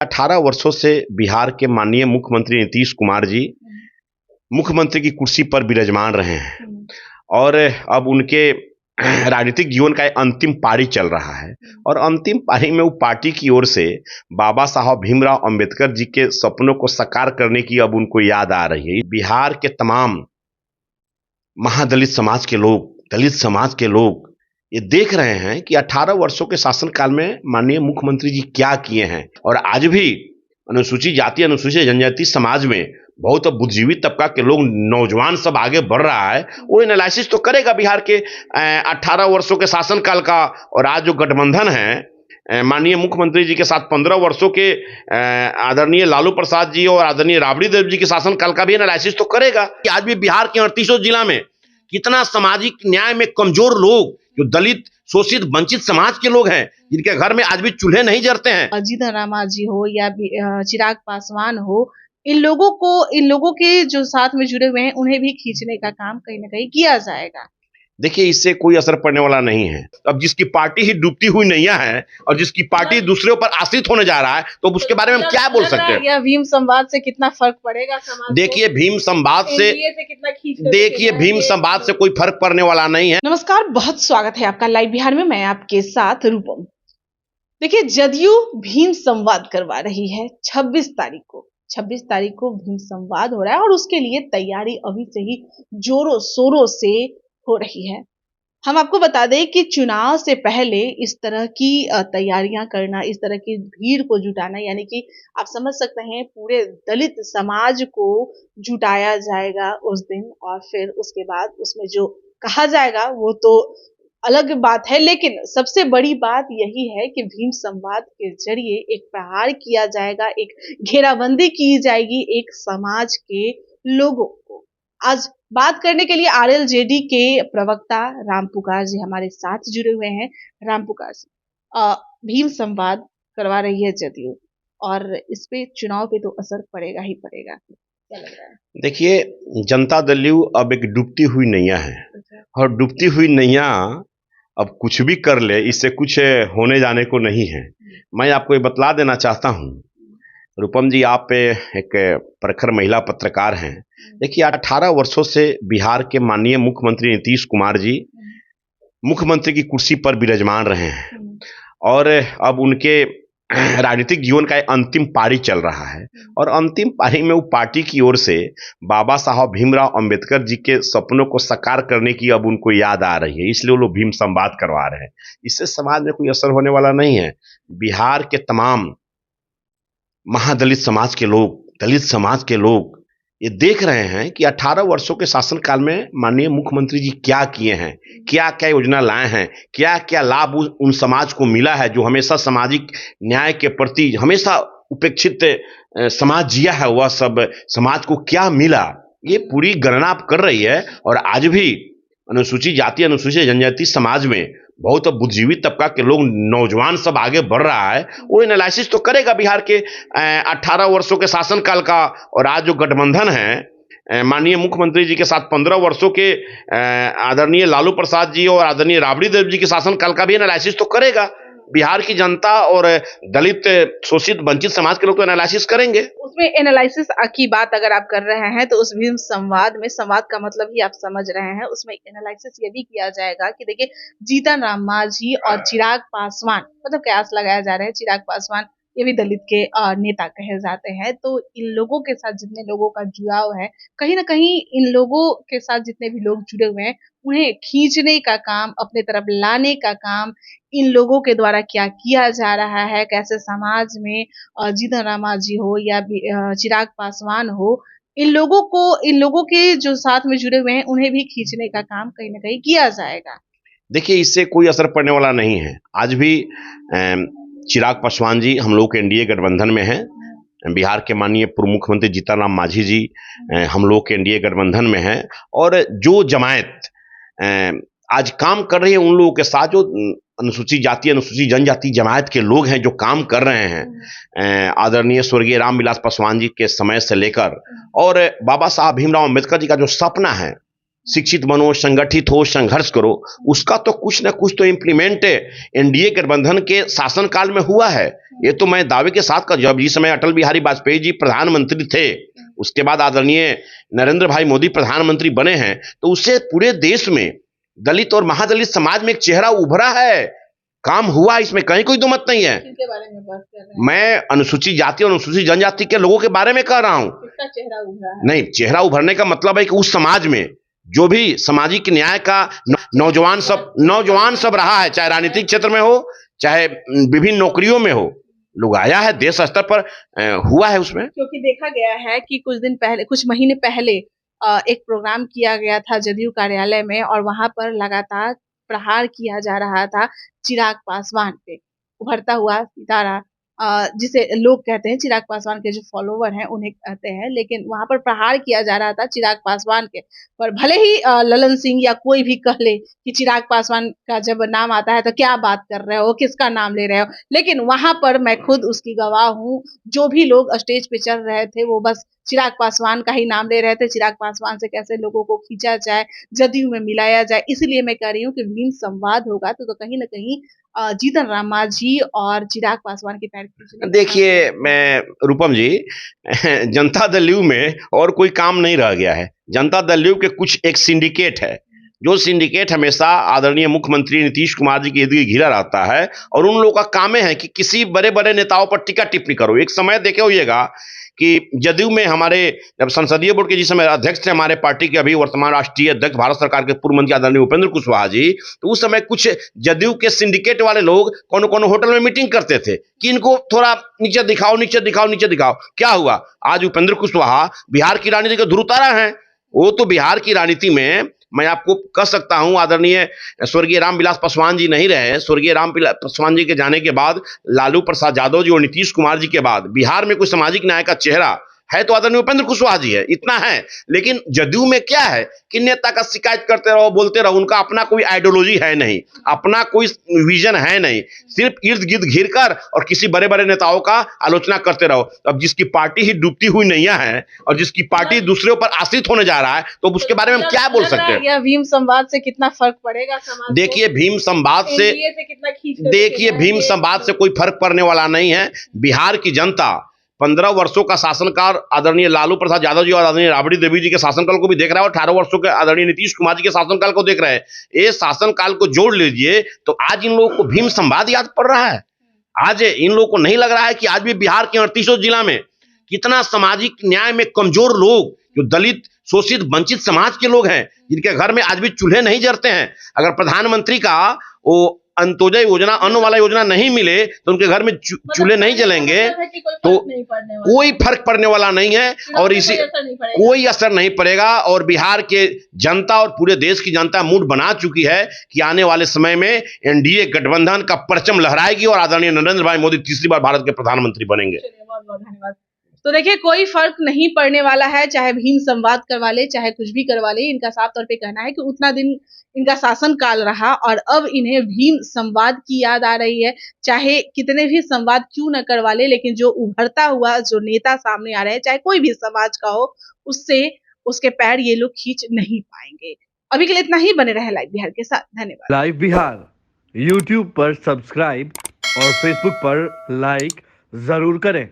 18 वर्षों से बिहार के माननीय मुख्यमंत्री नीतीश कुमार जी मुख्यमंत्री की कुर्सी पर विराजमान रहे हैं और अब उनके राजनीतिक जीवन का एक अंतिम पारी चल रहा है। और अंतिम पारी में वो पार्टी की ओर से बाबा साहब भीमराव अंबेडकर जी के सपनों को साकार करने की अब उनको याद आ रही है। बिहार के तमाम महादलित समाज के लोग, दलित समाज के लोग ये देख रहे हैं कि 18 वर्षों के शासनकाल में माननीय मुख्यमंत्री जी क्या किए हैं। और आज भी अनुसूचित जाति, अनुसूचित जनजाति समाज में बहुत बुद्धिजीवी तबका के लोग, नौजवान सब आगे बढ़ रहा है। वो एनालिसिस तो करेगा बिहार के 18 वर्षों के शासनकाल का। और आज जो गठबंधन है माननीय मुख्यमंत्री जी के साथ 15 वर्षों के आदरणीय लालू प्रसाद जी और आदरणीय राबड़ी देव जी के शासनकाल का भी एनालिसिस तो करेगा कि आज भी बिहार के 38 जिला में कितना सामाजिक न्याय में कमजोर लोग, जो दलित, शोषित, वंचित समाज के लोग हैं, जिनके घर में आज भी चूल्हे नहीं जलते हैं। जीतन राम मांझी हो या चिराग पासवान हो, इन लोगों के जो साथ में जुड़े हुए हैं, उन्हें भी खींचने का काम कहीं ना कहीं किया जाएगा। देखिए, इससे कोई असर पड़ने वाला नहीं है। अब जिसकी पार्टी ही डूबती हुई नैया है और जिसकी पार्टी दूसरे ऊपर आश्रित होने जा रहा है, तो उसके बारे में हम क्या बोल सकते हैं? या भीम संवाद से कितना फर्क पड़ेगा समाज? देखिए, भीम संवाद से कोई फर्क पड़ने वाला नहीं है। नमस्कार, बहुत स्वागत है आपका लाइव बिहार में। मैं आपके साथ रूपम। देखिए, जदयू भीम संवाद करवा रही है 26 तारीख को भीम संवाद हो रहा है और उसके लिए तैयारी अभी से ही जोरों शोरों से हो रही है। हम आपको बता दें कि चुनाव से पहले इस तरह की तैयारियां करना, इस तरह की भीड़ को जुटाना, यानी कि आप समझ सकते हैं पूरे दलित समाज को जुटाया जाएगा उस दिन, और फिर उसके बाद उसमें जो कहा जाएगा वो तो अलग बात है। लेकिन सबसे बड़ी बात यही है कि भीम संवाद के जरिए एक प्रहार किया जाएगा, एक घेराबंदी की जाएगी एक समाज के लोगों को। आज बात करने के लिए आरएलजेडी के प्रवक्ता राम पुकार जी हमारे साथ जुड़े हुए हैं। राम पुकार जी, भीम संवाद करवा रही है जदयू और इस पे चुनाव पे तो असर पड़ेगा ही पड़ेगा, क्या लग रहा है? देखिए, जनता दल अब एक डूबती हुई नैया है और डूबती हुई नैया अब कुछ भी कर ले, इससे कुछ होने जाने को नहीं है। मैं आपको ये बतला देना चाहता हूँ, रूपम जी, आप एक प्रखर महिला पत्रकार हैं। देखिए, 18 वर्षों से बिहार के माननीय मुख्यमंत्री नीतीश कुमार जी मुख्यमंत्री की कुर्सी पर विराजमान रहे हैं और अब उनके राजनीतिक जीवन का एक अंतिम पारी चल रहा है। और अंतिम पारी में वो पार्टी की ओर से बाबा साहब भीमराव अंबेडकर जी के सपनों को साकार करने की अब उनको याद आ रही है, इसलिए वो लोग भीम संवाद करवा रहे हैं। इससे समाज में कोई असर होने वाला नहीं है। बिहार के तमाम महादलित समाज के लोग, दलित समाज के लोग ये देख रहे हैं कि 18 वर्षों के शासनकाल में माननीय मुख्यमंत्री जी क्या किए हैं, क्या क्या योजना लाए हैं, क्या क्या लाभ उन समाज को मिला है जो हमेशा सामाजिक न्याय के प्रति हमेशा उपेक्षित समाज जिया है। वह सब समाज को क्या मिला, ये पूरी गणना आप कर रही है। और आज भी अनुसूचित जाति, अनुसूचित जनजाति समाज में बहुत बुद्धिजीवी तबका के लोग, नौजवान सब आगे बढ़ रहा है। वो एनालिसिस तो करेगा बिहार के 18 वर्षों के शासनकाल का। और आज जो गठबंधन है माननीय मुख्यमंत्री जी के साथ 15 वर्षों के आदरणीय लालू प्रसाद जी और आदरणीय राबड़ी देव जी के शासनकाल का भी एनालिसिस तो करेगा। बिहार की जनता और दलित, शोषित, वंचित समाज के लोग तो एनालिसिस करेंगे। उसमें एनालिसिस की बात अगर आप कर रहे हैं तो उस भीम संवाद में, संवाद का मतलब ही आप समझ रहे हैं, उसमें एनालिसिस ये भी किया जाएगा कि देखिए, जीतन राम मांझी और चिराग पासवान, मतलब कयास लगाया जा रहा है, चिराग पासवान ये भी दलित के नेता कहे जाते हैं। तो इन लोगों के साथ जितने लोगों का जुड़ाव है, कहीं ना कहीं इन लोगों के साथ जितने भी लोग जुड़े हुए हैं, उन्हें खींचने का काम, अपने तरफ लाने का काम इन लोगों के द्वारा क्या किया जा रहा है, कैसे समाज में जीतन राम मांझी हो या चिराग पासवान हो, इन लोगों के जो साथ में जुड़े हुए हैं, उन्हें भी खींचने का काम कहीं ना कहीं किया जाएगा। देखिए, इससे कोई असर पड़ने वाला नहीं है। आज भी चिराग पासवान जी हम लोग के एनडीए गठबंधन में हैं। बिहार के माननीय पूर्व मुख्यमंत्री जीतन राम मांझी जी हम लोग के एनडीए गठबंधन में हैं। और जो जमायत आज काम कर रही है उन लोगों के साथ, जो अनुसूचित जाति, अनुसूचित जनजाति जमायत के लोग हैं जो काम कर रहे हैं, आदरणीय स्वर्गीय रामविलास पासवान जी के समय से लेकर, और बाबा साहब भीमराव अंबेडकर जी का जो सपना है, शिक्षित बनो, संगठित हो, संघर्ष करो, उसका तो कुछ ना कुछ तो इम्प्लीमेंट एनडीए गठबंधन के शासनकाल में हुआ है। ये तो मैं दावे के साथ कर, जब जिस समय अटल बिहारी वाजपेयी जी प्रधानमंत्री थे, उसके बाद आदरणीय नरेंद्र भाई मोदी प्रधानमंत्री बने हैं, तो उससे पूरे देश में दलित और महादलित समाज में एक चेहरा उभरा है, काम हुआ, इसमें कहीं कोई दो मत नहीं है। किसके बारे में बात कर रहे हैं? मैं अनुसूचित जाति और अनुसूचित जनजाति के लोगों के बारे में कह रहा हूं। किसका चेहरा उभरा है? नहीं, चेहरा उभरने का मतलब है कि उस समाज में जो भी सामाजिक न्याय का नौजवान सब रहा है, चाहे राजनीतिक क्षेत्र में हो, चाहे विभिन्न नौकरियों में हो, लोग आया है, देश स्तर पर हुआ है उसमें। क्योंकि देखा गया है कि कुछ महीने पहले एक प्रोग्राम किया गया था जदयू कार्यालय में, और वहां पर लगातार प्रहार किया जा रहा था चिराग पासवान पे, उभरता हुआ सितारा जिसे लोग कहते हैं, चिराग पासवान के जो फॉलोवर हैं उन्हें कहते हैं, लेकिन वहां पर प्रहार किया जा रहा था चिराग पासवान के पर। भले ही ललन सिंह या कोई भी कह ले कि चिराग पासवान का जब नाम आता है तो क्या बात कर रहे हो, किसका नाम ले रहे हो, लेकिन वहां पर मैं खुद उसकी गवाह हूँ, जो भी लोग स्टेज पे चल रहे थे वो बस चिराग पासवान का ही नाम ले रहे थे, चिराग पासवान से कैसे लोगों को खींचा जाए, जदयू में मिलाया जाए। इसलिए मैं कह रही हूँ कि भीम संवाद होगा तो कहीं ना कहीं जीतन राम मांझी और चिराग पासवान के पैर खींचने। देखिए, मैं रूपम जी, जनता दल यू में और कोई काम नहीं रह गया है। जनता दल यू के कुछ एक सिंडिकेट है, जो सिंडिकेट हमेशा आदरणीय मुख्यमंत्री नीतीश कुमार जी के इर्द गिर्द घिरा रहता है, और उन लोगों का काम है कि किसी बड़े बड़े नेताओं पर टीका टिप्पणी करो। एक समय देखे होइएगा कि जदयू में हमारे जब संसदीय बोर्ड के जिस समय अध्यक्ष थे हमारे पार्टी के अभी वर्तमान राष्ट्रीय अध्यक्ष भारत सरकार के पूर्व मंत्री आदरणीय उपेंद्र कुशवाहा जी, तो उस समय कुछ जदयू के सिंडिकेट वाले लोग कौन कौन होटल में मीटिंग करते थे कि इनको थोड़ा नीचे दिखाओ, नीचे दिखाओ, नीचे दिखाओ। क्या हुआ? आज उपेंद्र कुशवाहा बिहार की राजनीति के ध्रुवतारा हैं। वो तो बिहार की राजनीति में मैं आपको कह सकता हूं, आदरणीय स्वर्गीय रामविलास पासवान जी नहीं रहे, स्वर्गीय रामविलास पासवान जी के जाने के बाद लालू प्रसाद यादव जी और नीतीश कुमार जी के बाद बिहार में कोई सामाजिक न्याय का चेहरा है तो आदरणीय उपेंद्र कुशवाहा जी है, इतना है। लेकिन जदयू में क्या है कि नेता का शिकायत करते रहो, बोलते रहो, उनका अपना कोई आइडियोलॉजी है नहीं, अपना कोई विजन है नहीं, सिर्फ इर्द गिर्द घिर कर और किसी बड़े बड़े नेताओं का आलोचना करते रहो। अब जिसकी पार्टी ही डूबती हुई नैया है और जिसकी पार्टी दूसरे ऊपर आश्रित होने जा रहा है, तो उसके बारे में हम क्या बोल सकते हैं? भीम संवाद से कितना फर्क पड़ेगा समाज? देखिए, भीम संवाद से देखिए भीम संवाद से कोई फर्क पड़ने वाला नहीं है। बिहार की जनता 15 वर्षों का शासनकाल आदरणीय लालू प्रसाद यादव जी और आदरणीय राबड़ी देवी जी के शासनकाल को भी देख रहा है, और 18 वर्षों के आदरणीय नीतीश कुमार जी के शासनकाल को देख रहे हैं। ये शासनकाल को जोड़ लीजिए तो आज इन लोगों को भीम संवाद याद पड़ रहा है। आज इन लोगों को नहीं लग रहा है कि आज भी बिहार के 38 जिला में कितना सामाजिक न्याय में कमजोर लोग, जो दलित, शोषित, वंचित समाज के लोग हैं, जिनके घर में आज भी चूल्हे नहीं जलते हैं, अगर प्रधानमंत्री का वो अंत्योदय योजना, अन्न वाला योजना नहीं मिले तो उनके घर में चूल्हे नहीं जलेंगे, तो कोई फर्क पड़ने वाला नहीं है, और इसी कोई असर नहीं पड़ेगा। और बिहार के जनता और पूरे देश की जनता मूड बना चुकी है कि आने वाले समय में एनडीए गठबंधन का परचम लहराएगी और आदरणीय नरेंद्र भाई मोदी तीसरी बार भारत के प्रधानमंत्री बनेंगे। बहुत बहुत धन्यवाद। तो देखिए, कोई फर्क नहीं पड़ने वाला है, चाहे भीम संवाद करवा ले, चाहे कुछ भी करवा ले। इनका साफ तौर पे कहना है कि उतना दिन इनका शासन काल रहा और अब इन्हें भीम संवाद की याद आ रही है। चाहे कितने भी संवाद क्यों न करवा ले, लेकिन जो उभरता हुआ जो नेता सामने आ रहे हैं, चाहे कोई भी समाज का हो, उससे उसके पैर ये लोग खींच नहीं पाएंगे। अभी के लिए इतना ही। बने रहे लाइव बिहार के साथ। धन्यवाद। लाइव बिहार यूट्यूब पर सब्सक्राइब और फेसबुक पर लाइक जरूर करें।